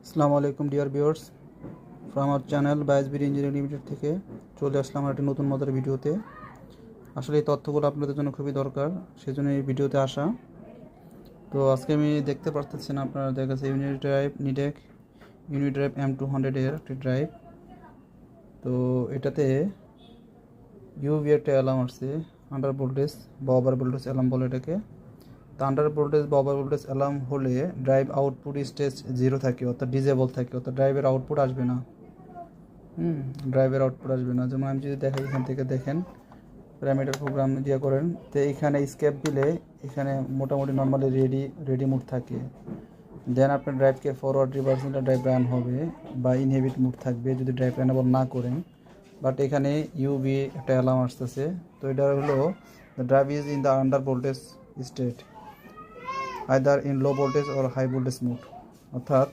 আসসালামু আলাইকুম dear viewers from our channel by SB engineering limited থেকে চলে আসলাম একটা নতুন মজার ভিডিওতে। আসলে এই তথ্যগুলো আপনাদের জন্য খুবই দরকার, সেজন্য এই ভিডিওতে আসা। তো আজকে আমি দেখতে পারতেছেন আপনারা দেখাচ্ছে ইউনিড্রাইভ M200 এর একটি ড্রাইভ। তো এটাতে ইউভি একটা অ্যালার্ম আসছে, আন্ডার ভোল্টেজ বা ওভার ভোল্টেজ অ্যালার্ম বলে এটাকে। তো আন্ডার ভোল্টেজ বা ওভার ভোল্টেজ অ্যালার্ম হলে ড্রাইভ আউটপুট স্টেজ 0 থাকে, অর্থাৎ ডিজেবল থাকে, অর্থাৎ ড্রাইভের আউটপুট আসবে না। ড্রাইভের আউটপুট আসবে না। যেমন আমি যদি দেখাই, এখান থেকে দেখেন প্যারামিটার প্রোগ্রাম দিয়ে করেন, তো এখানে স্কেপ দিলে এখানে মোটামুটি নর্মালি রেডি মুড থাকে। দেন আপনার ড্রাইভকে ফরওয়ার্ড রিভার্স নিলে ড্রাইভ রান হবে বা ইনহেবিট মুড থাকবে যদি ড্রাইভ রানেবল না করেন। বাট এখানে ইউভি একটা অ্যালার্ম আসতেছে। তো এটা হলো the drive is in the under voltage state, either in low voltage or high voltage mode, অর্থাৎ